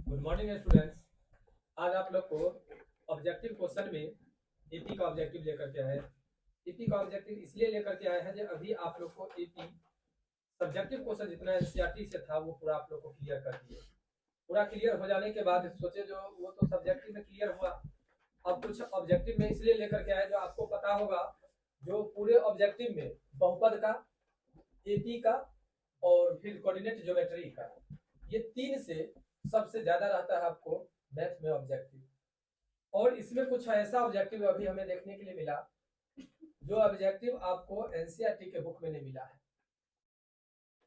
Good morning students. आज आप लोग को ऑब्जेक्टिव क्वेश्चन में एपी का ऑब्जेक्टिव लेकर के आए हैं। एपी का ऑब्जेक्टिव इसलिए लेकर के आए हैं जो अभी आप लोग को एपी सब्जेक्टिव क्वेश्चन जितना एनसीईआरटी से था वो पूरा आप लोग को क्लियर कर दिए। पूरा क्लियर हो जाने के बाद सोचे जो वो तो सब्जेक्टिव में क्लियर हुआ, अब कुछ ऑब्जेक्टिव में इसलिए लेकर के आए जो आपको पता होगा जो पूरे ऑब्जेक्टिव में बहुपद का, एपी का और फिर कोऑर्डिनेट ज्योमेट्री का, ये तीन से सबसे ज्यादा रहता है आपको मैथ में ऑब्जेक्टिव। और इसमें कुछ ऐसा ऑब्जेक्टिव अभी हमें देखने के लिए मिला जो ऑब्जेक्टिव आपको एनसीईआरटी के बुक में नहीं मिला है,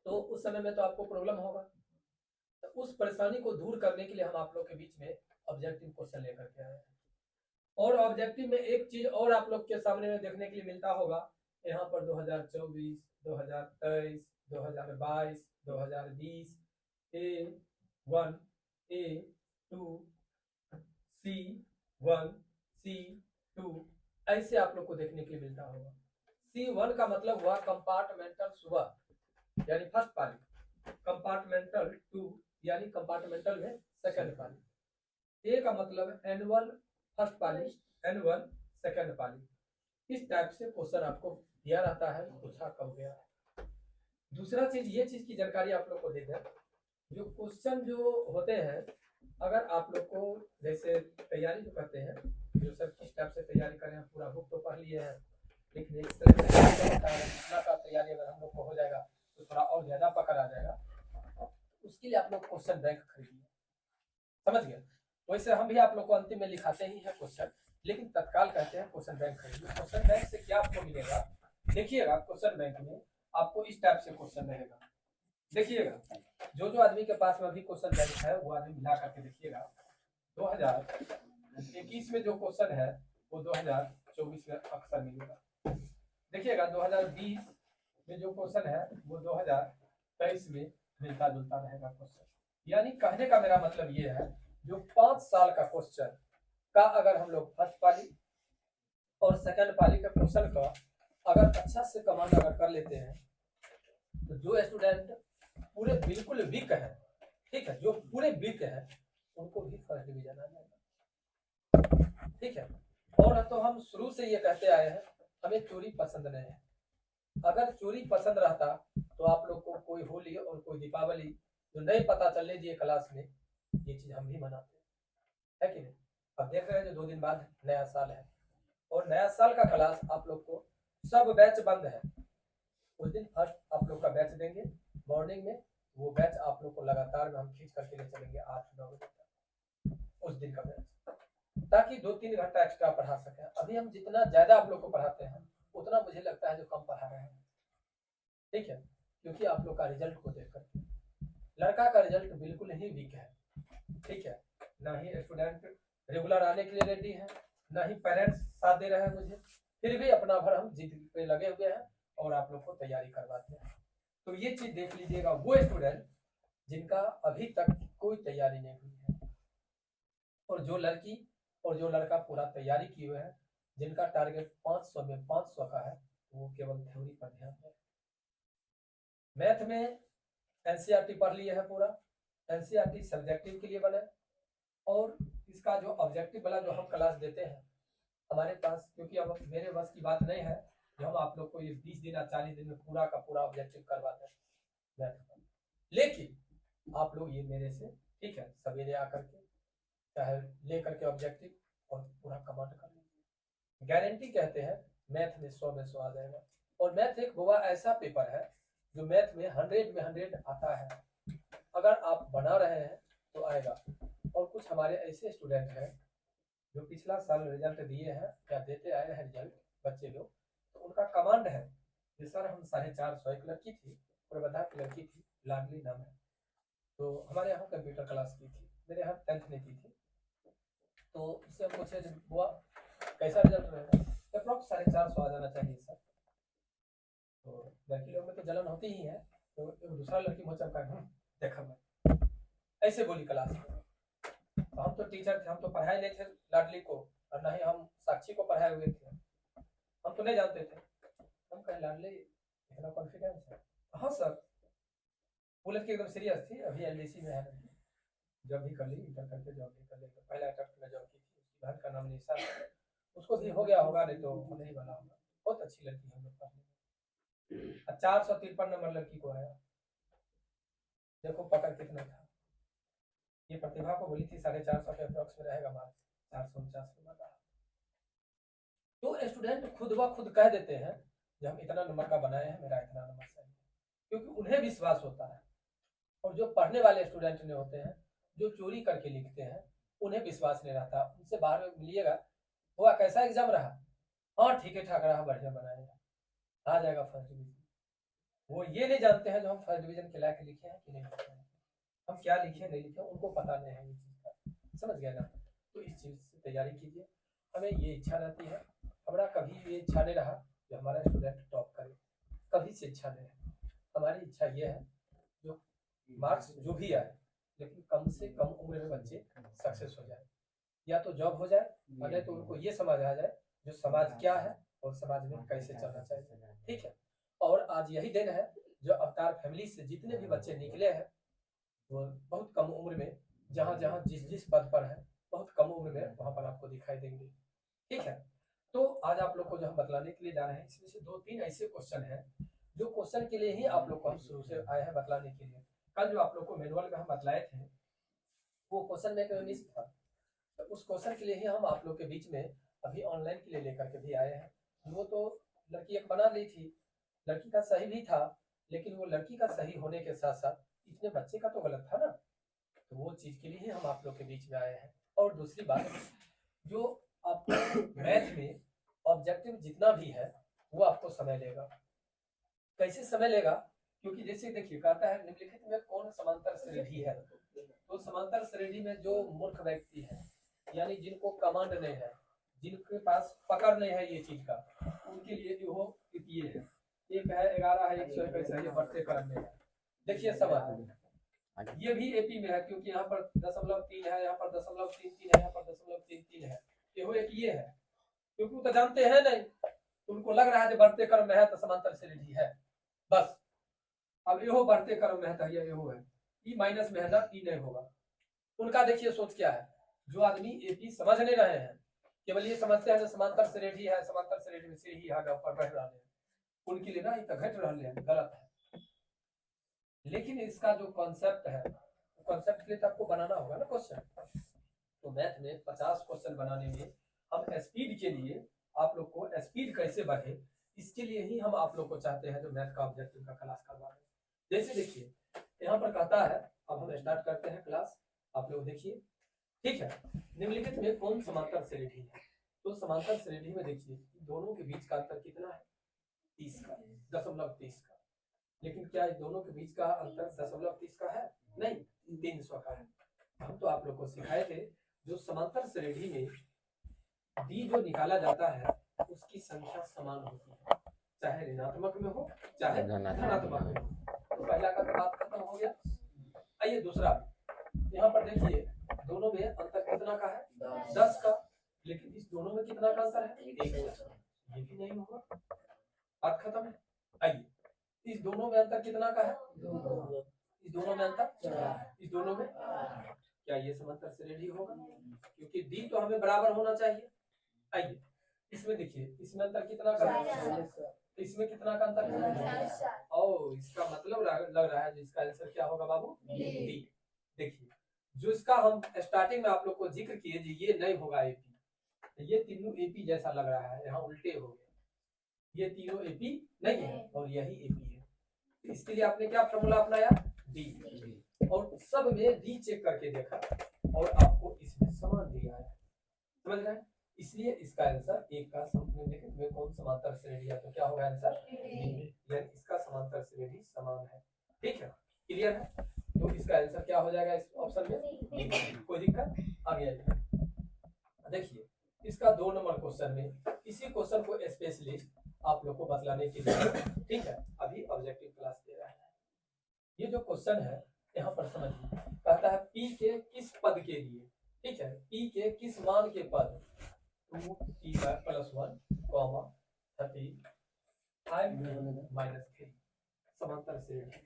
तो उस समय में तो आपको प्रॉब्लम होगा। तो उस परेशानी को दूर करने के लिए हम आप लोग के बीच में ऑब्जेक्टिव क्वेश्चन लेकर के आए हैं। और ऑब्जेक्टिव में एक चीज और आप लोग के सामने में देखने के लिए मिलता होगा, यहाँ पर 2024, 2023, 2022, 2020 A1, A2, C1, C2 ऐसे आप लोग को देखने के लिए मिलता होगा। C1 का मतलब हुआ कंपार्टमेंटल सुबह यानी फर्स्ट पाली, कंपार्टमेंटल 2 यानी कंपार्टमेंटल में सेकंड पाली, ए का मतलब एनुअल फर्स्ट पाली, एनुअल सेकंड पाली। इस टाइप से क्वेश्चन आपको दिया रहता है, पूछा कब गया है। दूसरा चीज ये चीज की जानकारी आप लोग को दे दें, जो क्वेश्चन जो होते हैं अगर आप लोग को जैसे तैयारी जो करते हैं, जो सर किस टाइप से तैयारी करें, पूरा बुक तो पढ़ लिए हैं लेकिन एक तरह का तैयारी अगर हम लोग को हो जाएगा तो थोड़ा और ज्यादा पकड़ आ जाएगा। उसके लिए आप लोग क्वेश्चन बैंक खरीदिए, समझ गए। वैसे हम भी आप लोग को अंतिम में लिखाते ही है क्वेश्चन, लेकिन तत्काल कहते हैं क्वेश्चन बैंक खरीदिए। क्वेश्चन बैंक से क्या आपको मिलेगा, देखिएगा क्वेश्चन बैंक में आपको इस टाइप से क्वेश्चन रहेगा। देखिएगा जो आदमी के पास में अभी क्वेश्चन बैंक है वो आदमी मिला करके देखिएगा। 2021 में जो क्वेश्चन है वो 2024 में अक्सर मिलेगा। देखिएगा 2020 में जो क्वेश्चन है वो 2023 में मिलता जुलता रहेगा क्वेश्चन। यानी कहने का मेरा मतलब ये है, जो 5 साल का क्वेश्चन का अगर हम लोग फर्स्ट पाली और सेकंड पाली का क्वेश्चन का अगर अच्छा से कमांड अगर कर लेते हैं तो जो स्टूडेंट पूरे बिल्कुल वीक है, ठीक है, जो पूरे वीक है उनको भी फर्स्ट डिवीजन आ जाएगा, ठीक है। और तो हम शुरू से ये कहते आए हैं हमें चोरी पसंद नहीं है। अगर चोरी पसंद रहता तो आप लोग को कोई होली और कोई दीपावली जो नहीं पता चलने दिए क्लास में, ये चीज हम भी मनाते हैं कि नहीं। अब देख रहे हैं जो 2 दिन बाद नया साल है और नया साल का क्लास आप लोग को सब बैच बंद है। उस दिन फर्स्ट आप लोग का बैच देंगे मॉर्निंग में, वो बैच आप लोग को लगातार में हम खींच करके ले चलेंगे 8-9 बजे तक उस दिन का बैच, ताकि 2-3 घंटा एक्स्ट्रा पढ़ा सकें। अभी हम जितना ज्यादा आप लोग को पढ़ाते हैं उतना मुझे लगता है जो कम पढ़ा रहे हैं, ठीक है, क्योंकि आप लोग का रिजल्ट को देख करके लड़का का रिजल्ट बिल्कुल ही वीक है, ठीक है। ना ही स्टूडेंट रेगुलर आने के लिए रेडी है, ना ही पेरेंट्स साथ दे रहे हैं मुझे, फिर भी अपना भर हम जिद पे लगे हुए हैं और आप लोग को तैयारी करवाते हैं। तो ये चीज देख लीजिएगा, वो स्टूडेंट जिनका अभी तक कोई तैयारी नहीं हुई है और जो लड़की और जो लड़का पूरा तैयारी किए हुए हैं, जिनका टारगेट 500 में 500 का है, वो केवल थ्योरी पर ध्यान दें। मैथ में एनसीईआरटी पढ़ लिए है पूरा, एनसीईआरटी सब्जेक्टिव के लिए बने और इसका जो ऑब्जेक्टिव वाला जो हम क्लास देते हैं हमारे पास, क्योंकि अब मेरे बस की बात नहीं है जो हम आप लोग को ये 20 दिन या 40 दिन में पूरा का पूरा ऑब्जेक्टिव करवाते हैं मैथ का, लेकिन आप लोग ये मेरे से, ठीक है, सवेरे आकर के चाहे ले करके ऑब्जेक्टिव और पूरा कमांड कर लीजिए। गारंटी कहते हैं मैथ में 100 में 100 आ जाएगा। और मैथ एक गोवा ऐसा पेपर है जो मैथ में 100 में 100 आता है, अगर आप बना रहे हैं तो आएगा। और कुछ हमारे ऐसे स्टूडेंट हैं जो पिछला साल रिजल्ट दिए हैं या देते आए हैं रिजल्ट बच्चे लोग, तो उनका कमांड है कि सर हम 450, एक लड़की थी प्रबंधा की लड़की थी, लाडली नाम है, तो हमारे यहाँ कंप्यूटर क्लास की थी, मेरे यहाँ 10th में की थी। तो उससे हम पूछे हुआ कैसा रिजल्ट रहेगा, अप्रोक्स 450 आ जाना चाहिए सर। तो लड़की लोग में तो जलन होती ही है, तो एक दूसरा लड़की मुझे चमका देखा मैं ऐसे बोली क्लास में। तो हम तो टीचर थे, हम तो पढ़ाए नहीं थे लाडली को और ना ही हम साक्षी को पढ़ाए हुए थे, हम तो नहीं जानते थे। हम कहे लाडली इतना कॉन्फिडेंस है, हाँ सर। वो लड़की एकदम सीरियस थी, अभी एलडीसी में है। जब भी कर ली इंटर करके जॉब भी कर ली। तो पहला अटेम्प्ट में जॉब की थी, उसकी बहन का नाम निशा, उसको भी हो गया होगा, नहीं तो नहीं बना होगा। बहुत अच्छी लड़की हम लोग पढ़ने में। 453 नंबर लड़की को आया। देखो पकड़ कितना था। ये प्रतिभा को बोली थी 450 के अप्रोक्स में रहेगा मार्क्स, 449 नंबर रहा। तो स्टूडेंट खुद ब खुद कह देते हैं कि हम इतना नंबर का बनाए हैं, मेरा इतना नंबर सही है, क्योंकि उन्हें विश्वास होता है। और जो पढ़ने वाले स्टूडेंट ने होते हैं, जो चोरी करके लिखते हैं, उन्हें विश्वास नहीं रहता। उनसे बाहर में मिलिएगा, हुआ कैसा एग्जाम रहा, हाँ ठीक है ठाक रहा, बढ़िया बनाएगा, आ जाएगा फर्स्ट डिवीजन। वो ये नहीं जानते हैं जो हम फर्स्ट डिवीजन के लायक लिखे हैं कि नहीं लिखे हैं, हम क्या लिखे नहीं लिखे, उनको पता नहीं है ये चीज़ का। समझ गए ना? तो इस चीज़ से तैयारी कीजिए। हमें ये इच्छा रहती है, हमारा कभी ये इच्छा नहीं रहा कि हमारा स्टूडेंट टॉप करे, कभी से इच्छा नहीं है। हमारी इच्छा ये है जो मार्क्स जो भी आए, लेकिन कम से कम उम्र में बच्चे सक्सेस हो जाए, या तो जॉब हो जाए, नहीं तो उनको ये समझ आ जाए जो समाज क्या है और समाज में कैसे चलना चाहिए। ठीक है। और आज यही दिन है जो अवतार फैमिली से जितने भी बच्चे निकले हैं, वो बहुत कम उम्र में जहाँ जहाँ जिस जिस पद पर है, बहुत कम उम्र में वहाँ पर आपको दिखाई देंगे। ठीक है। तो आज आप लोग को जो हम बतलाने के लिए जा रहे हैं, इसमें से 2-3 ऐसे क्वेश्चन हैं जो क्वेश्चन के लिए ही आप लोग को हम शुरू से आए हैं बतलाने के लिए। कल जो आप लोग को मैनुअल में हम बतलाए थे, वो क्वेश्चन में मिस था, तो उस क्वेश्चन के लिए ही हम आप लोग के बीच में अभी ऑनलाइन के लिए लेकर के भी आए हैं। वो तो लड़की एक बना ली थी, लड़की का सही भी था, लेकिन वो लड़की का सही होने के साथ साथ इतने बच्चे का तो गलत था ना, तो वो चीज़ के लिए ही हम आप लोग के बीच में आए हैं। और दूसरी बात, जो आपको मैथ में ऑब्जेक्टिव जितना भी है वो आपको समय लेगा। कैसे समय लेगा? क्योंकि जैसे देखिए कहता है निम्नलिखित में कौन समांतर श्रेणी है, तो समांतर श्रेणी में जो मूर्ख व्यक्ति है, यानी जिनको कमांड नहीं है, जिनके पास पकड़ नहीं है ये चीज का, उनके लिए जो हो ये है, एक है 11 है 121 है, ये बढ़ते क्रम में है। देखिए सवाल ये भी एपी में है, क्योंकि यहाँ पर 0.3 है, यहाँ पर 0.33 है, यहाँ पर 0.33 है, ये एक ये है, क्योंकि वो तो जानते हैं नहीं, उनको लग रहा है बढ़ते क्रम में है तो समांतर श्रेणी है बस। अब यो बढ़ते क्रम में है तो ये यो है, ई माइनस में है ना, ई नहीं होगा। उनका देखिए सोच क्या है, जो आदमी एपी समझ नहीं रहे हैं, केवल ये समझते हैं समांतर श्रेणी है, समांतर श्रेणी से ही आगे ऊपर बढ़ रहा है, उनके लिए ना ये घट रहा है, गलत है। लेकिन इसका जो कॉन्सेप्ट है, कॉन्सेप्ट के लिए तो आपको बनाना होगा ना क्वेश्चन। तो मैथ में 50 क्वेश्चन बनाने में हम स्पीड के लिए आप लोग को स्पीड कैसे बढ़े, इसके लिए ही हम आप लोग को चाहते हैं जो मैथ का ऑब्जेक्टिव का क्लास करवा रहे हैं। जैसे देखिए यहाँ पर कहता है, अब हम स्टार्ट करते हैं क्लास, आप लोग देखिए। ठीक है। निम्नलिखित में कौन समांतर श्रेणी है? तो समांतर श्रेणी में देखिए दोनों के बीच का अंतर कितना है, 30 का, 0.30 का। लेकिन क्या इस दोनों के बीच का अंतर 0.30 का है? नहीं, 300 का है। हम तो आप लोग को सिखाए थे जो समांतर श्रेणी में डी जो निकाला जाता है उसकी संख्या समान होती है, चाहे ऋणात्मक में हो चाहे धनात्मक में हो। तो पहला का बात खत्म हो गया। आइए दूसरा, यहाँ पर देखिए दोनों में अंतर कितना का है, 10 का, लेकिन इस दोनों में कितना का अंतर है, 1 का। ये भी नहीं होगा, बात खत्म है। आइए इस दोनों में अंतर कितना का है, इस दोनों में अंतर, इस दोनों में, क्या ये समांतर श्रेणी होगा? क्योंकि डी तो हमें बराबर होना चाहिए। आइए इसमें देखिए, इसमें अंतर कितना का है, इसमें कितना का अंतर है, और इसका मतलब लग रहा है जिसका आंसर क्या होगा बाबू, डी। देखिए जो इसका हम स्टार्टिंग में आप लोग को जिक्र किए जी ये नहीं होगा एपी, ये तीनों एपी जैसा लग रहा है, यहाँ उल्टे हो गए, ये तीनों एपी नहीं है और यही एपी है। इसके लिए आपने क्या फॉर्मूला अपनाया, डी, और सब में डी चेक करके देखा और आपको इसमें समान दिया है, समझ रहे हैं? इसलिए इसका आंसर एक का निम्नलिखित में कौन समांतर श्रेणी है, तो क्या होगा आंसर, यानी इसका समांतर श्रेणी समान है। ठीक है, क्लियर है? तो इसका आंसर क्या हो जाएगा इस ऑप्शन में, कोई दिक्कत आ गया? देखिए इसका 2 नंबर क्वेश्चन में इसी क्वेश्चन को स्पेशलिस्ट आप लोग को बतलाने के लिए, ठीक है, अभी ऑब्जेक्टिव क्लास दे रहा है। ये जो क्वेश्चन है यहाँ पर समझिए, कहता है पी के किस पद के लिए, ठीक है, पी के किस मान के पद 2p+1, 35 -3 समांतर श्रेणी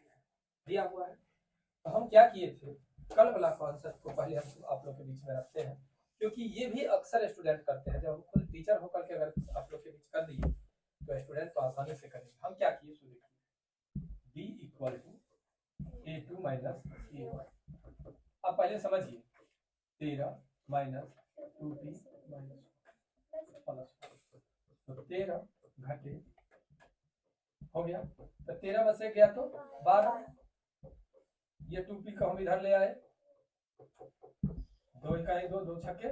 दिया हुआ है। तो हम क्या किए थे, कल वाला कॉन्सेप्ट को पहले हम आप लोग के बीच में रखते हैं, क्योंकि ये भी अक्सर स्टूडेंट करते हैं। जब हम खुद टीचर होकर के अगर आप लोग के बीच कर दिए तो स्टूडेंट तो आसानी से करेंगे। हम क्या किए, सो देखिए d equal to a2 minus a1। अब पहले समझिए 13 माइनस 2p माइनस प्लस, तो 13 घटे हो गया, तो 13 में से गया तो 12, ये 2p को हम इधर ले आए, 2 इकाई 2, 2 छक्के,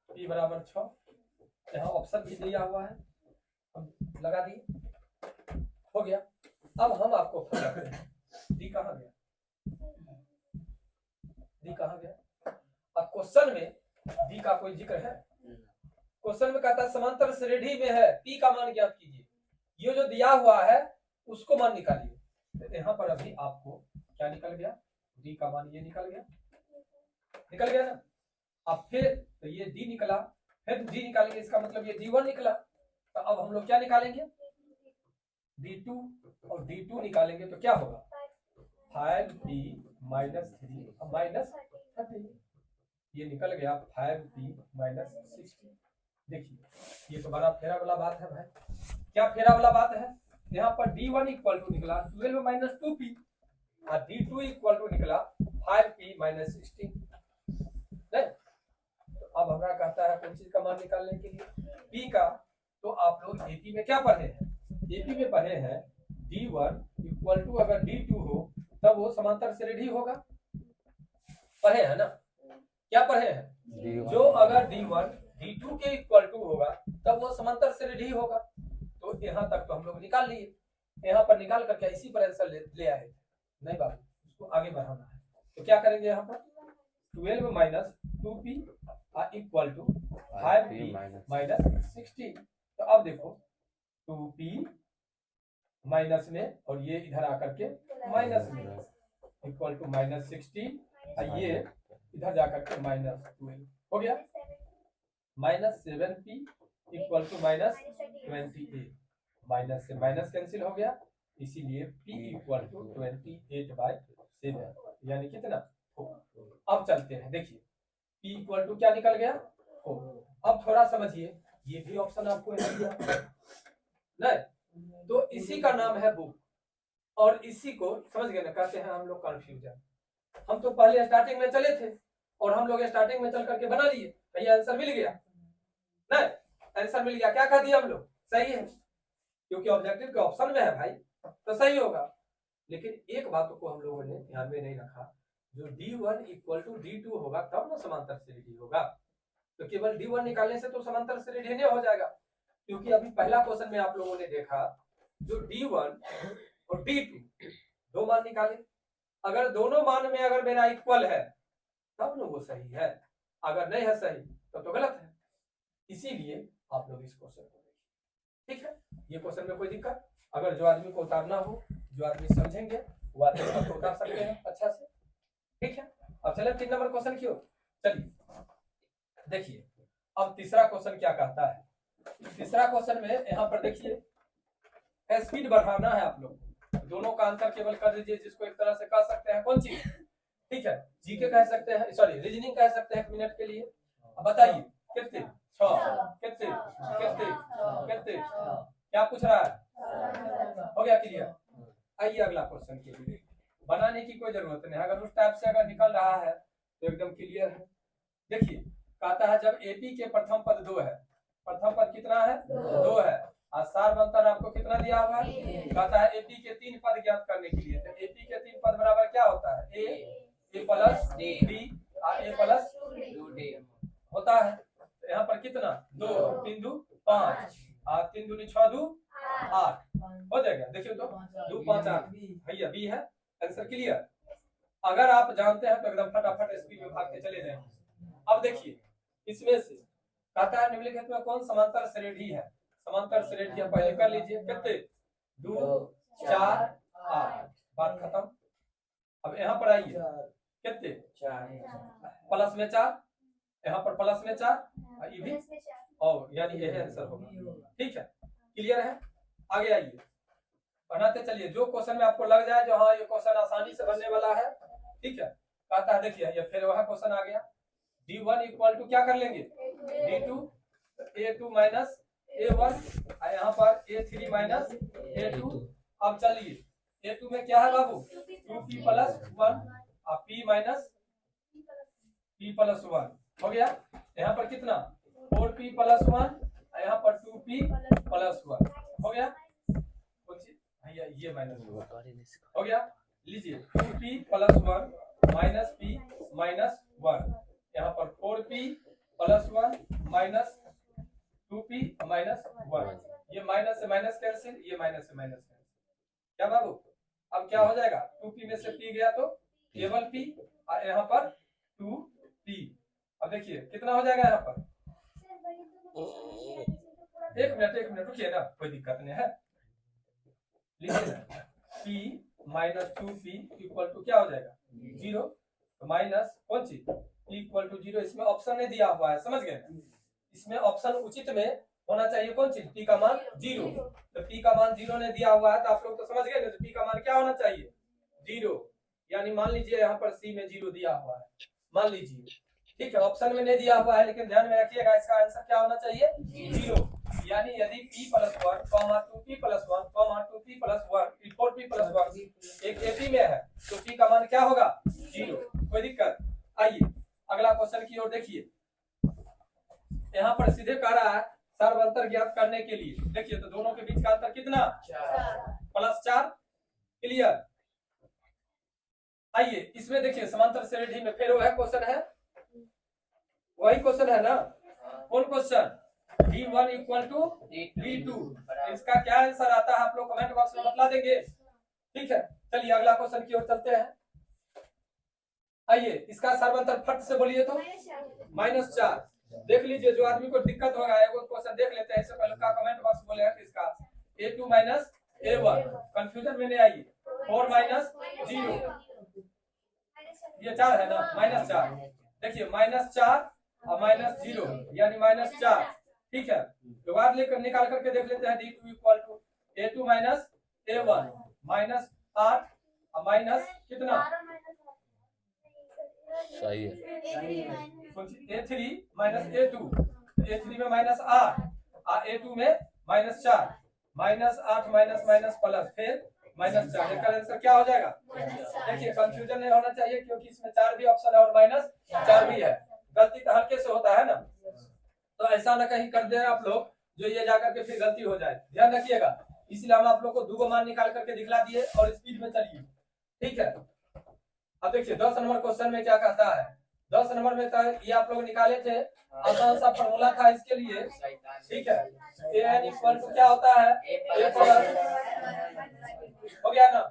p बराबर 6। यहाँ ऑप्शन भी दिया हुआ है, हम लगा दिए, हो गया। अब हम आपको करते हैं डी कहाँ गया, डी कहाँ गया। अब क्वेश्चन में डी का कोई जिक्र है? क्वेश्चन में कहता है समांतर श्रेणी में है, पी का मान ज्ञात कीजिए। ये जो दिया हुआ है उसको मान निकालिए। तो यहाँ पर अभी आपको क्या निकल गया, डी का मान ये निकल गया ना। अब फिर तो ये डी निकला, फिर डी निकालेंगे, इसका मतलब ये d1 निकला। तो अब हम लोग क्या निकालेंगे, d2, और d2 निकालेंगे तो क्या होगा 5p माइनस 3 माइनस 30, ये निकल गया 5p माइनस 60। देखिए ये तो बड़ा फेरा वाला बात है भाई। क्या फेरा वाला बात है, यहाँ पर d1 इक्वल टू निकला 12 माइनस 2p और d2 इक्वल टू निकला 5p माइनस 16। अब हमारा कहता है कौन चीज का मान निकालने के लिए, p का। तो आप लोग एपी में क्या पढ़े हैं, एपी में पढ़े हैं d1 इक्वल टू अगर d2 हो तब वो समांतर श्रेणी होगा, पढ़े हैं ना, क्या पढ़े हैं, जो अगर d1 d2 के इक्वल टू होगा तब वो समांतर श्रेणी होगा। तो यहाँ तक तो हम लोग निकाल लिए, यहाँ पर निकाल करके इसी पर आंसर ले आए। नहीं बाबू, उसको आगे बढ़ाना है, तो क्या करेंगे, यहाँ पर 12 minus 2p equal to 5p minus 16। तो अब देखो 2p माइनस में और ये इधर आकर के माइनस में इक्वल टू माइनस 16, ये इधर जाकर के माइनस 12 हो गया, minus 7p equal to minus 28, minus से माइनस कैंसिल हो गया, इसीलिए p इक्वल टू 28/7, यानी कितना 4। अब चलते हैं, देखिए p इक्वल टू क्या निकल गया 4। अब थोड़ा समझिए, ये भी ऑप्शन आपको नहीं, तो इसी का नाम है बुक, और इसी को समझ गए ना, कहते हैं हम लोग कंफ्यूजन। हम तो पहले स्टार्टिंग में चले थे और हम लोग स्टार्टिंग में चल करके बना लिए, भैया आंसर मिल गया, नहीं आंसर मिल गया, क्या कह दिया हम लोग, सही है, क्योंकि ऑब्जेक्टिव के ऑप्शन में है भाई, तो सही होगा। लेकिन एक बात को हम लोगों ने ध्यान में नहीं रखा, जो d1 इक्वल टू d2 होगा तब ना समांतर श्रेणी होगा। तो केवल d1 निकालने से तो समांतर श्रेणी नहीं हो जाएगा, क्योंकि अभी पहला क्वेश्चन में आप लोगों ने देखा जो d1 और d2 दो मान निकाले, अगर दोनों मान में अगर मेरा इक्वल है तब ना वो सही है, अगर नहीं है सही तब तो गलत है। इसीलिए आप लोग इस क्वेश्चन को देखिए, ठीक है। ये क्वेश्चन में कोई दिक्कत, अगर जो आदमी को उतारना हो, जो आदमी समझेंगे वो आदमी को उतार सकते हैं अच्छा से, ठीक है। अब चले 3 नंबर क्वेश्चन की ओर, चलिए देखिए। अब तीसरा क्वेश्चन क्या कहता है, तीसरा क्वेश्चन में यहाँ पर देखिए स्पीड बढ़ाना है आप लोग, दोनों का आंसर केवल कर दीजिए, जिसको एक तरह से कह सकते हैं कौन चीज, ठीक है, जीके कह सकते हैं, सॉरी रीजनिंग कह सकते हैं 1 मिनट के लिए। अब बताइए कितने 6 कितने कितने कितने, क्या पूछ रहा है, हो गया क्लियर। आइए अगला क्वेश्चन के लिए, बनाने की कोई जरूरत नहीं, अगर उस टाइप से अगर निकल रहा है तो एकदम क्लियर है। देखिए कहता है जब एपी के प्रथम पद 2 है, प्रथम पद कितना है 2 है, और सार मंत्र आपको कितना दिया हुआ है, कहता है एपी के 3 पद ज्ञात करने के लिए। तो एपी के 3 पद बराबर क्या होता है, ए प्लस डी और ए प्लस डी होता है। तो यहाँ पर कितना 2 3 2 5 और 3 दूनी 6 2 8 हो जाएगा। देखिए तो 2 5 8 भैया बी है आंसर, क्लियर। अगर आप जानते हैं तो एकदम फटाफट स्पीड में भाग के चले जाएंगे। अब देखिए इसमें से कहता है निम्नलिखित में कौन समांतर श्रेणी है, समांतर श्रेणी पहले कर लीजिए, कितने 2 4 8, बात खत्म। अब यहाँ पर आइए कितने प्लस में 4, यहाँ पर प्लस में 4 ये भी, और यानी यही आंसर होगा, ठीक है, क्लियर है। आगे आइए बनाते चलिए, जो क्वेश्चन में आपको लग जाए जो हाँ ये क्वेश्चन आसानी से बनने वाला है, ठीक है, कहता है देखिए ये फिर वह क्वेश्चन आ गया D1 इक्वल टू क्या कर लेंगे D2 A2 माइनस A1 यहाँ पर A3 माइनस A2। अब चलिए A2 में क्या है बाबू 2p प्लस 1 और p माइनस p प्लस 1 हो गया। यहाँ पर कितना 4p प्लस 1 यहाँ पर 2p प्लस 1 हो गया। कौन सी भैया ये माइनस हो गया। लीजिए 2p plus 1 minus p minus 1 यहाँ पर 4p plus 1 minus 2p minus 1 ये माइनस से माइनस कैंसिल ये माइनस से माइनस कैंसिल क्या बाबू। अब क्या हो जाएगा 2p में से p गया तो केवल p और यहाँ पर 2p। अब देखिए कितना हो जाएगा यहाँ पर एक मिनट रुकिए ना कोई दिक्कत नहीं है। लिखिए p minus 2p equal to क्या हो जाएगा 0 तो माइनस कौन सी p इक्वल टू 0। इसमें ऑप्शन नहीं दिया हुआ है समझ गए। इसमें ऑप्शन उचित में होना चाहिए कौन सी p का मान 0 तो p का मान 0 ने दिया हुआ है तो आप लोग तो समझ गए ना। तो p का मान क्या होना चाहिए 0 यानी मान लीजिए यहाँ पर c में 0 दिया हुआ है मान लीजिए ठीक है। ऑप्शन में नहीं दिया हुआ है लेकिन ध्यान में रखिएगा इसका आंसर क्या होना चाहिए 0 यानी यदि p plus 1 2p plus 1 2p plus 1 4p plus 1 एक AP में है तो p का मान क्या होगा 0 कोई दिक्कत। आइए अगला क्वेश्चन की ओर देखिए। यहाँ पर सीधे कह रहा है सर्वांतर ज्ञात करने के लिए देखिए तो दोनों के बीच का अंतर कितना प्लस 4 क्लियर। आइए इसमें देखिए समांतर श्रेणी में फिर वह क्वेश्चन है वही क्वेश्चन है ना कौन question D1 equal to D2 इसका क्या आंसर आता है आप लोग कमेंट बॉक्स में बता देंगे ठीक है। चलिए अगला क्वेश्चन की ओर चलते हैं। आइए इसका सर्वांतर फट से बोलिए तो -4 देख लीजिए जो आदमी को दिक्कत होगा एगो क्वेश्चन देख लेते हैं। इससे पहले का कमेंट बॉक्स बोलेगा कि इसका A2 माइनस A1 कंफ्यूजन में नहीं आइए 4 माइनस 0 ये 4 है ना -4 देखिए -4 और -0 यानी -4 ठीक है। जुगाड़ लेकर निकाल करके देख लेते हैं D2 equal to A2 minus A1 -8 और माइनस कितना सही है A3 माइनस A2 A3 में -8 और A2 में -4 -8 माइनस प्लस फिर -4 इसका आंसर क्या हो जाएगा। देखिए कंफ्यूजन नहीं होना चाहिए क्योंकि इसमें 4 भी ऑप्शन है और -4 भी है। गलती तो हल्के से होता है ना तो ऐसा ना कहीं कर दे आप लोग जो ये जाकर के फिर गलती हो जाए ध्यान रखिएगा। इसलिए हम आप लोग को दो मान निकाल करके दिखला दिए और स्पीड में चलिए ठीक है। अब देखिए 10 नंबर क्वेश्चन में क्या कहता है 10 नंबर में था ये आप लोग निकाले थे आसान सा फॉर्मूला था इसके लिए ठीक है। an इक्वल टू क्या होता है a प्लस हो गया ना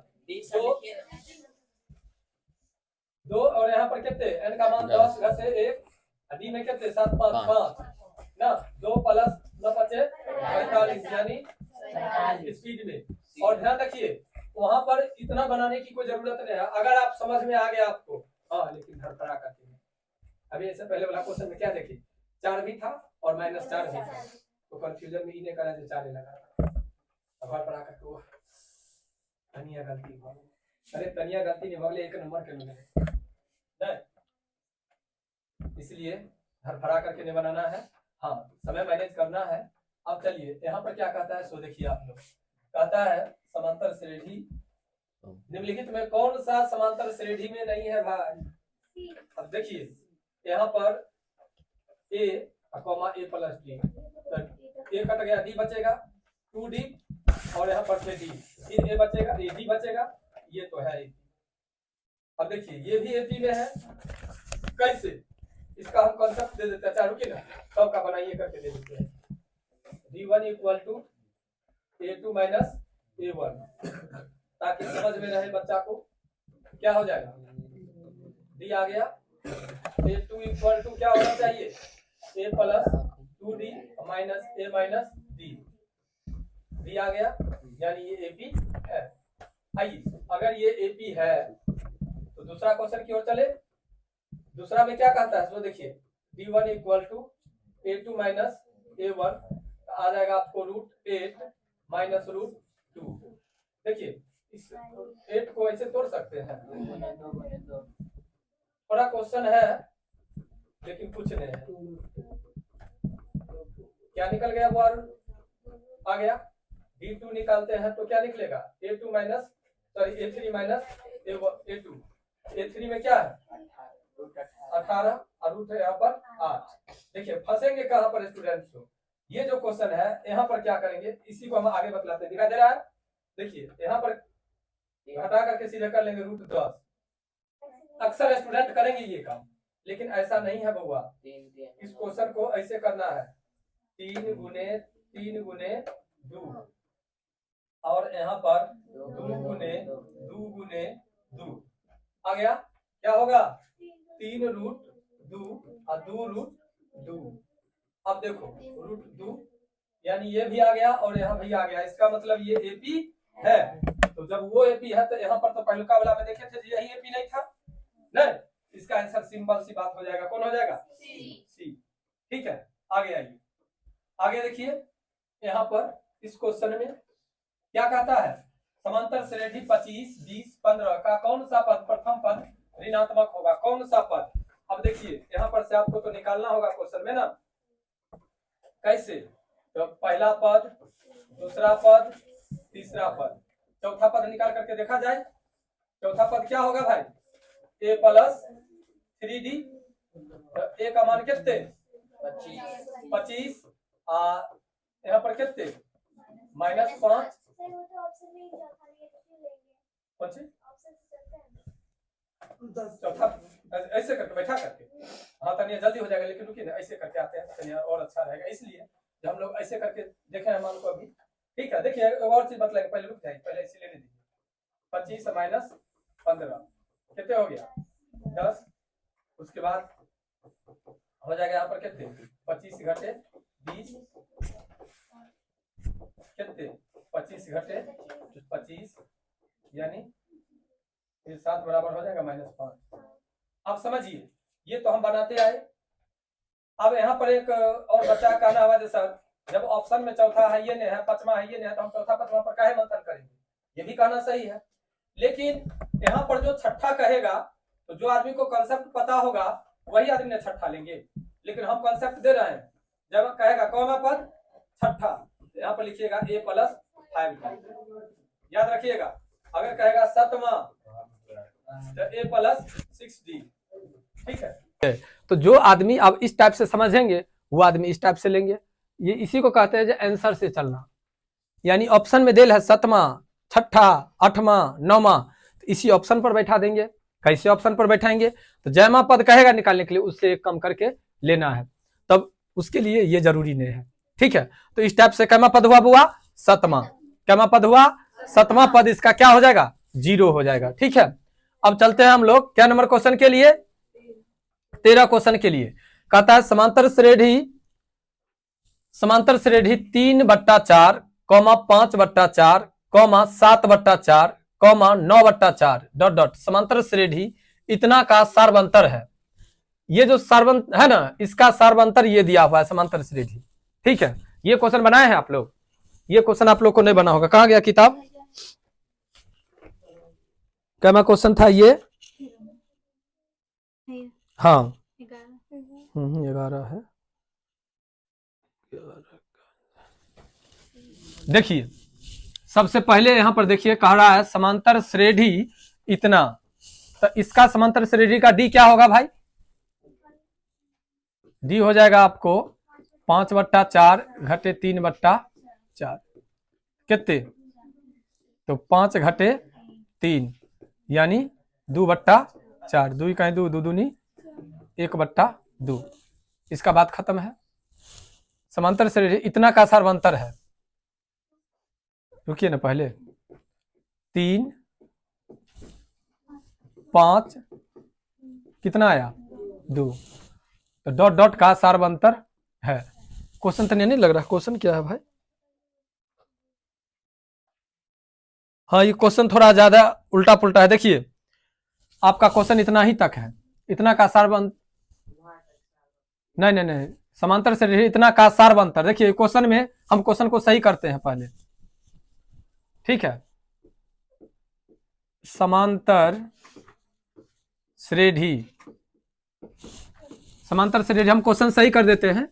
2 और यहाँ पर कितने n का मान 10 घटे 1 डी में कितने 7 5 5 ना 2 प्लस 9 5 45 यानी स्पीड में। और ध्यान रखिए वहां पर इतना बनाने की कोई जरूरत नहीं है अगर आप समझ में आ गया आपको हाँ लेकिन घर पर आकर के अभी ऐसे पहले वाला क्वेश्चन में क्या देखिए 4 भी था और -4 भी था तो कंफ्यूजन में इन्हें करा 4 लगा घर पर आकर के तनिया गलती अरे तनिया गलती नहीं बगले 1 नंबर के मिले इसलिए घर पर आकर के नहीं बनाना है हाँ समय मैनेज करना है। अब चलिए यहाँ पर क्या कहता है सो देखिए आप लोग कहता है समांतर श्रेणी निम्नलिखित में कौन सा समांतर श्रेणी में नहीं है भाई। अब देखिए यहाँ पर a प्लस d तो a कट गया d बचेगा 2d और यहाँ पर से d फिर a बचेगा d बचेगा ये तो है। अब देखिए ये भी AP में है कैसे इसका हम कॉन्सेप्ट दे देते हैं चाहे रुकिए ना सबका बनाइए करके दे देते हैं D1 equal to A2 minus A1 ताकि समझ में रहे बच्चा को क्या हो जाएगा D आ गया A2 इक्वल टू क्या होना चाहिए A plus 2D minus A minus D आ गया यानी ये AP है। आइए अगर ये AP है तो दूसरा क्वेश्चन की ओर चले। दूसरा में क्या कहता है तो देखिए D1 equal to A2 minus A1 आ जाएगा आपको √8 माइनस √2 देखिए इस 8 को ऐसे तोड़ सकते हैं थोड़ा क्वेश्चन है लेकिन कुछ नहीं है। क्या निकल गया वो आ गया। D2 निकालते हैं तो क्या निकलेगा A2 minus sorry A3 minus A2। A3 में क्या है 18 और रूट है यहाँ पर 8। देखिए फंसेंगे कहाँ पर स्टूडेंट्स को। ये जो क्वेश्चन है यहाँ पर क्या करेंगे इसी को हम आगे बतलाते हैं। दिखाई दे रहा है। देखिए यहाँ पर हटा करके सीधे कर लेंगे √10। अक्सर स्टूडेंट करेंगे ये काम लेकिन ऐसा नहीं है बउआ। इस क्वेश्चन को ऐसे करना है 3 गुने 2 और यहाँ पर 2 गुने 2 आ गया। क्या होगा 3√2 और 2√2। अब देखो √2 यानी ये भी आ गया और यहाँ भी आ गया। इसका मतलब ये AP है। तो जब वो AP है तो यहाँ पर तो पहलुका वाला में देखे थे यही AP नहीं था नहीं। इसका आंसर सिंपल सी बात हो जाएगा। कौन हो जाएगा सी। ठीक है आगे आइए। आगे देखिए यहाँ पर इस क्वेश्चन में क्या कहता है समांतर श्रेणी 25 20 15 का कौन सा पद प्रथम पद ऋणात्मक होगा। कौन सा पद। अब देखिए यहाँ पर से आपको तो निकालना होगा क्वेश्चन में ना कैसे। तो पहला पद दूसरा पद तीसरा पद चौथा पद निकाल करके देखा जाए। चौथा पद क्या होगा भाई A प्लस 3D। तो A का मान कितने 25 यहाँ पर कितने -5। चौथा ऐसे करके बैठा करके हाँ तनिया जल्दी हो जाएगा लेकिन रुकिए ना ऐसे करके आते हैं तनिया और अच्छा रहेगा इसलिए जब हम लोग ऐसे करके देखे हैं मान को अभी। ठीक है देखिए और चीज बतलाएंगे पहले रुक जाइए पहले इसे लेने दीजिए। 25 माइनस 15 कितने हो गया 10। उसके बाद हो जाएगा यहाँ पर कितने 25 घटे 20 कितने 25 घटे 25 यानी ये 7 बराबर हो जाएगा -5। आप समझिए ये तो हम बनाते आए। अब यहाँ पर एक और बच्चा कहना हुआ जैसा जब ऑप्शन में चौथा है ये नहीं है पांचवा है ये नहीं है तो हम चौथा पांचवा पर काहे मंथन करेंगे। ये भी कहना सही है लेकिन यहाँ पर जो छठा कहेगा तो जो आदमी को कंसेप्ट पता होगा वही आदमी ने छठा लेंगे। लेकिन हम कंसेप्ट दे रहे हैं जब कहेगा कौन पद छठा यहाँ पर लिखिएगा A प्लस 5 याद रखिएगा। अगर कहेगा सतमा तो A प्लस 6D। ठीक है तो जो आदमी अब इस टाइप से समझेंगे वो आदमी इस टाइप से लेंगे। ये इसी को कहते हैं जो आंसर से चलना। यानी ऑप्शन में देल है सतमा छठा आठवां नौवां तो इसी ऑप्शन पर बैठा देंगे। कैसे ऑप्शन पर बैठाएंगे तो जयमा पद कहेगा निकालने के लिए उससे एक कम करके लेना है तब उसके लिए ये जरूरी नहीं है। ठीक है तो इस टाइप से कैमा पद हुआ बुआ सतमा। कैमा पद हुआ सतमा पद इसका क्या हो जाएगा 0 हो जाएगा। ठीक है अब चलते हैं हम लोग क्या नंबर क्वेश्चन के लिए 13 क्वेश्चन के लिए। कहता है समांतर श्रेणी 3/4 5/4 7/4 9/4 डॉट डॉट समांतर श्रेणी इतना का सार्वंतर है। ये जो सार्वंतर है ना इसका सार्वंतर ये दिया हुआ है समांतर श्रेणी। ठीक है ये क्वेश्चन बनाए हैं आप लोग। ये क्वेश्चन आप लोग को नहीं बना होगा। कहाँ गया किताब क्या क्वेश्चन था ये। हाँ 11 है। देखिए सबसे पहले यहां पर देखिए कह रहा है समांतर श्रेणी इतना तो इसका समांतर श्रेणी का डी क्या होगा भाई डी हो जाएगा आपको 5/4 घटे 3/4 कितने तो 5 घटे 3 यानी 2/4 2 कहीं 2 2 दूनी 1/2। इसका बात खत्म है। समांतर श्रेणी इतना का सार्वंतर है। रुकिए ना पहले 3 5 कितना आया 2 तो डॉट डॉट का सार्वंतर है। क्वेश्चन तो नहीं लग रहा क्वेश्चन क्या है भाई। हाँ ये क्वेश्चन थोड़ा ज्यादा उल्टा पुल्टा है। देखिए आपका क्वेश्चन इतना ही तक है इतना का सार्वंतर नहीं समांतर श्रेणी इतना का सार्वंतर। देखिए क्वेश्चन में हम क्वेश्चन को सही करते हैं पहले। ठीक है समांतर श्रेणी समांतर श्रेणी हम क्वेश्चन सही कर देते हैं।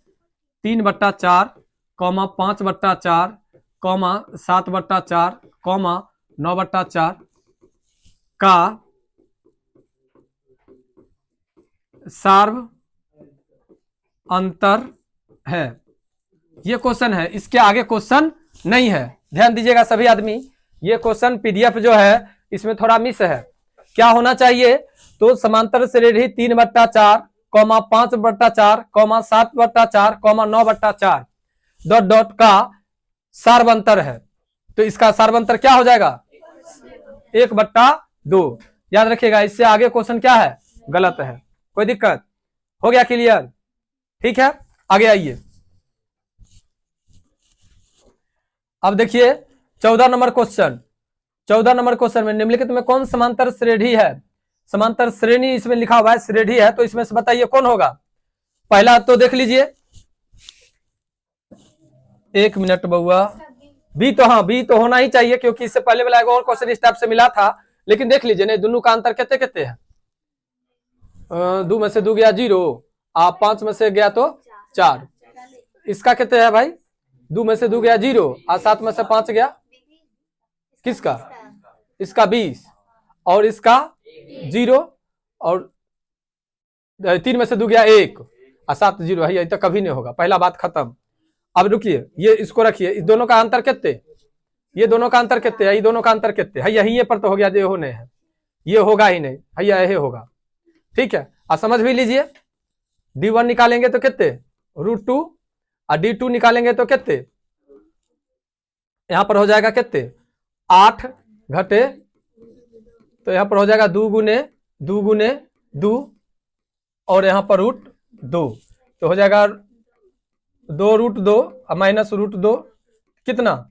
3/4, 5/4, 7/4, 9/4 का सार्व अंतर है। ये क्वेश्चन है, इसके आगे क्वेश्चन नहीं है। ध्यान दीजिएगा सभी आदमी, ये क्वेश्चन पीडीएफ जो है इसमें थोड़ा मिस है। क्या होना चाहिए? तो समांतर श्रेणी 3/4, 5/4, 7/4, 9/4 डॉट डॉट का सार्वंतर है। तो इसका सार्वंतर क्या हो जाएगा? 1/2। याद रखिएगा, इससे आगे क्वेश्चन क्या है? गलत है। कोई दिक्कत? हो गया क्लियर? ठीक है, आगे आइए। अब देखिए 14 नंबर क्वेश्चन। 14 नंबर क्वेश्चन में निम्नलिखित में कौन समांतर श्रेणी है? समांतर श्रेणी इसमें लिखा हुआ है, श्रेणी है, तो इसमें से बताइए कौन होगा। पहला तो देख लीजिए, 1 मिनट बउआ। बी तो हाँ, बी तो होना ही चाहिए क्योंकि इससे पहले वाला और क्वेश्चन इस टाइप से मिला था। लेकिन देख लीजिए नहीं, दोनों का अंतर कितने कितने है? 2 में से 2 गया 0, 5 में से गया तो 4। इसका कितने है भाई? 2 में से 2 गया 0 और 7 में से 5 गया किसका? इसका 20 और इसका 0 और 3 में से 2 गया 1 और 7 0 है। ये तो कभी नहीं होगा, पहला बात खत्म। अब रुकिए, ये इसको रखिए, इस दोनों का अंतर कितने? ये दोनों का अंतर कितने है? ये दोनों का अंतर कितने है? यही पर तो हो गया, जो होने है ये होगा ही नहीं, भैया यही होगा। ठीक है, आप समझ भी लीजिए। D1 निकालेंगे तो कितने? √2 और D2 निकालेंगे तो कितने? यहां पर हो जाएगा कितने? 8 घटे, तो यहां पर हो जाएगा 2 गुने 2 गुने 2 और यहां पर √2, तो हो जाएगा 2√2 और माइनस √2 कितना?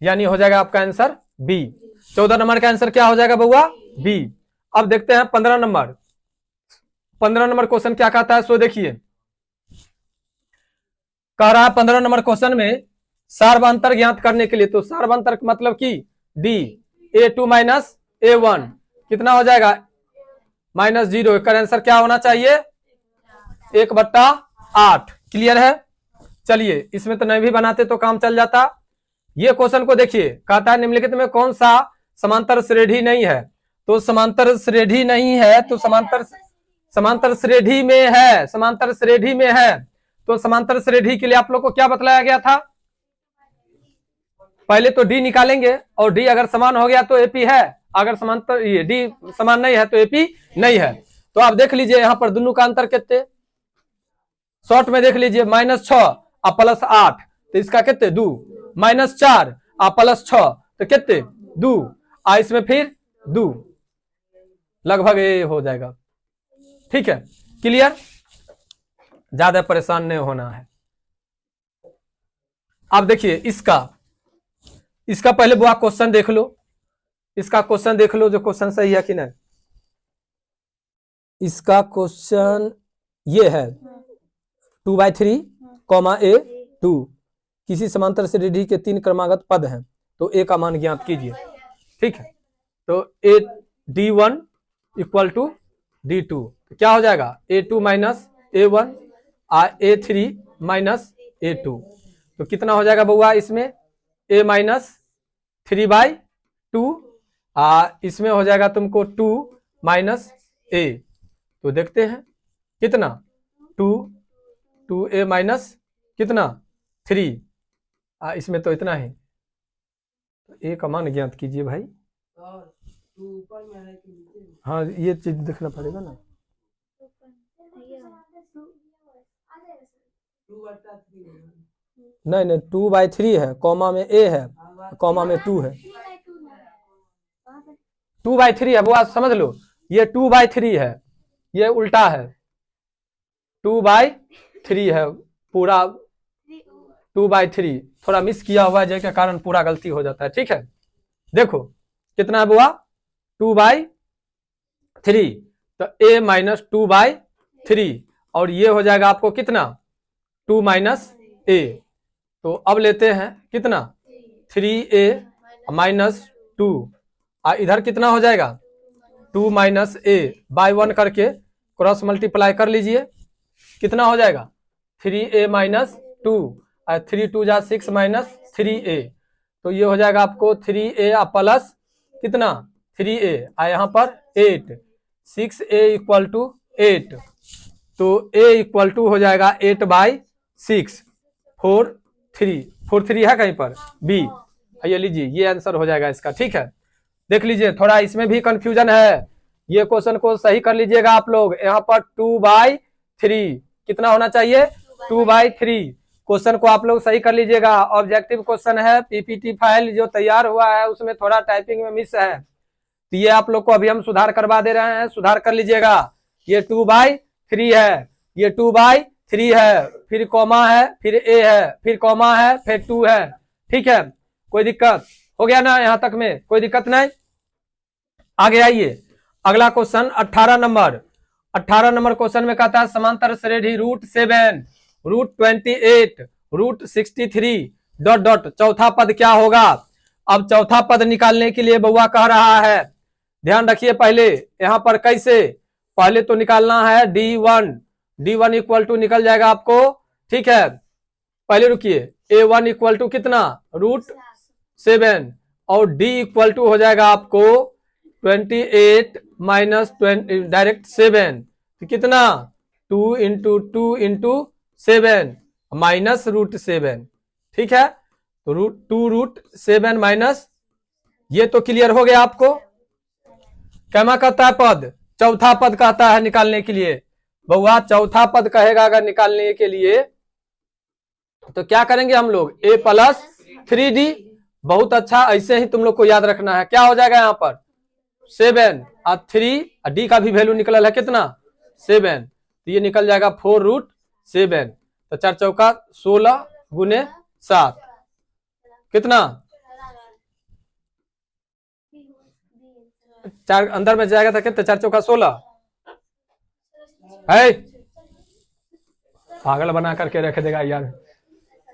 यानी हो जाएगा आपका आंसर बी। 14 नंबर का आंसर क्या हो जाएगा बउआ? बी। अब देखते हैं 15 नंबर। 15 नंबर क्वेश्चन क्या कहता है, सो देखिए। कह रहा है 15 नंबर क्वेश्चन में सार्वंतर ज्ञात करने के लिए, तो सार्वंतर मतलब कि डी A2 माइनस A1 कितना हो जाएगा? -0। इसका आंसर क्या होना चाहिए? 1/8। क्लियर है? चलिए, इसमें तो नहीं भी बनाते तो काम चल जाता। ये क्वेश्चन को देखिए, कहता है निम्नलिखित में कौन सा समांतर श्रेणी नहीं है? तो समांतर श्रेणी नहीं है, तो समांतर श्रेणी में है, समांतर श्रेणी में है। तो समांतर श्रेणी के लिए आप लोग को क्या बतलाया गया था? पहले तो डी निकालेंगे और डी अगर समान हो गया तो एपी है, अगर समांतर ये डी समान नहीं है तो एपी नहीं है। तो आप देख लीजिए यहां पर दोनों का अंतर कितने? शॉर्ट में देख लीजिए, -6 और +8, तो इसका कितने? 2। -4 और +6 तो कितने? 2। और इसमें फिर 2, लगभग ये हो जाएगा। ठीक है, क्लियर? ज्यादा परेशान नहीं होना है। अब देखिए इसका पहले बुआ क्वेश्चन देख लो, इसका क्वेश्चन देख लो जो क्वेश्चन सही है कि नहीं। इसका क्वेश्चन ये है 2/3, A2 किसी समांतर श्रेणी के 3 क्रमागत पद हैं, तो A का मान ज्ञात कीजिए। ठीक है, तो D1 = D2, तो क्या हो जाएगा? A2 माइनस A1 और A3 माइनस A2, तो कितना हो जाएगा बउआ? इसमें A माइनस 3/2 इसमें हो जाएगा तुमको 2 माइनस A। तो देखते हैं कितना? 2A माइनस कितना? 3, इसमें तो इतना ही। तो A का मान ज्ञात कीजिए भाई। हाँ, ये चीज देखना पड़ेगा ना। नहीं 2/3 है, कॉमा में A है, कॉमा में 2 है। 2/3 है, वो आप समझ लो, ये 2/3 है, ये उल्टा है। 2/3 है पूरा, 2/3 थोड़ा मिस किया हुआ है जिसके कारण पूरा गलती हो जाता है। ठीक है, देखो कितना है बुआ? 2/3, तो A माइनस 2/3 और ये हो जाएगा आपको कितना? 2 माइनस A। तो अब लेते हैं कितना? 3A माइनस 2, और इधर कितना हो जाएगा? 2 माइनस A बाय 1 करके क्रॉस मल्टीप्लाई कर लीजिए, कितना हो जाएगा 3a माइनस 2, 3 2 जा 6 माइनस 3a, तो ये हो जाएगा आपको 3a प्लस कितना 3a, यहाँ पर 8, 6a इक्वल टू 8, तो a इक्वल टू हो जाएगा 8/6, 4 3 है कहीं पर b, ये लीजिए ये आंसर हो जाएगा इसका। ठीक है, देख लीजिए थोड़ा इसमें भी कंफ्यूजन है, ये क्वेश्चन को सही कर लीजिएगा आप लोग। यहाँ पर 2/3 कितना होना चाहिए 2/3, क्वेश्चन को आप लोग सही कर लीजिएगा। ऑब्जेक्टिव क्वेश्चन है, पीपीटी फाइल जो तैयार हुआ है उसमें थोड़ा टाइपिंग में मिस है, तो ये आप लोग को अभी हम सुधार करवा दे रहे हैं, सुधार कर लीजिएगा। ये 2/3 है, ये 2/3 है, फिर कॉमा है, फिर a है, फिर कॉमा है, फिर 2 है। ठीक है, कोई दिक्कत हो गया ना, यहां तक में कोई दिक्कत नहीं। आगे आइए, अगला क्वेश्चन 18 नंबर क्वेश्चन में कहता है समांतर श्रेणी √7, √28, √63 ... चौथा पद क्या होगा। अब चौथा पद निकालने के लिए बउआ कह रहा है, ध्यान रखिए पहले यहां पर कैसे, पहले तो निकालना है d1 इक्वल टू निकल जाएगा आपको। ठीक है, पहले रुकिए, a1 इक्वल टू कितना √7 और d इक्वल टू हो जाएगा आपको 28 माइनस डायरेक्ट 7, तो कितना 2 × 2 × 7 माइनस √7। ठीक है, तो √2√7 माइनस, ये तो क्लियर हो गया आपको। क्या कहता है पद, चौथा पद कहता है निकालने के लिए। बउआ चौथा पद कहेगा अगर निकालने के लिए तो क्या करेंगे हम लोग, a प्लस 3d, बहुत अच्छा, ऐसे ही तुम लोग को याद रखना है। क्या हो जाएगा यहाँ पर 7 और 3 और d का भी वैल्यू निकल है कितना 7, तो ये निकल जाएगा 4√7, तो 4 चौका 16 गुने 7 कितना 4 अंदर में जाएगा था कितना 4 चौका 16 है, पागल बना करके रख देगा यार।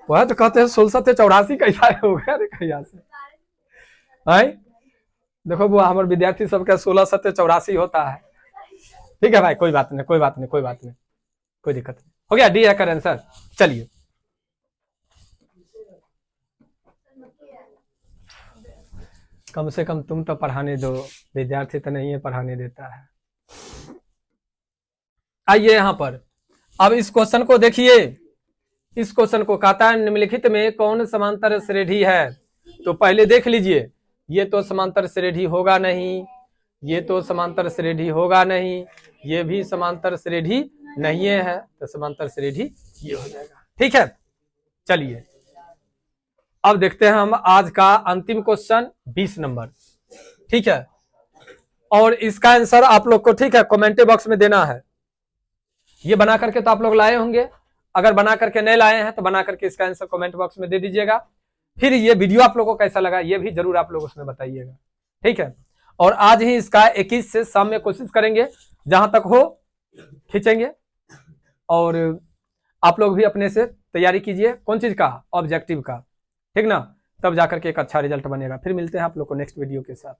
वह तो कहते हैं 16 कैसा हो गया कहिया से है। देखो वो हमारे विद्यार्थी सबका 16 होता है। ठीक है भाई, कोई बात नहीं, कोई दिक्कत नहीं, हो गया डी है कर आंसर। चलिए कम से कम तुम तो पढ़ाने दो, विद्यार्थी तो नहीं है पढ़ाने देता है। आइए यहाँ पर अब इस क्वेश्चन को देखिए, इस क्वेश्चन को कहता है निम्नलिखित में कौन समांतर श्रेणी है। तो पहले देख लीजिए, ये तो समांतर श्रेणी होगा नहीं, ये तो समांतर श्रेणी होगा नहीं, ये भी समांतर श्रेणी नहीं है, तो समांतर श्रेणी ये हो जाएगा। ठीक है, चलिए अब देखते हैं हम आज का अंतिम क्वेश्चन 20 नंबर। ठीक है, और इसका आंसर आप लोग को ठीक है कमेंट बॉक्स में देना है। ये बना करके तो आप लोग लाए होंगे, अगर बना करके नहीं लाए हैं तो बना करके इसका आंसर कमेंट बॉक्स में दे दीजिएगा। फिर ये वीडियो आप लोगों को कैसा लगा ये भी जरूर आप लोग उसमें बताइएगा। ठीक है, और आज ही इसका 21 से शाम में कोशिश करेंगे, जहां तक हो खींचेंगे। और आप लोग भी अपने से तैयारी कीजिए, कौन चीज का, ऑब्जेक्टिव का, ठीक ना, तब जाकर के एक अच्छा रिजल्ट बनेगा। फिर मिलते हैं आप लोग को नेक्स्ट वीडियो के साथ।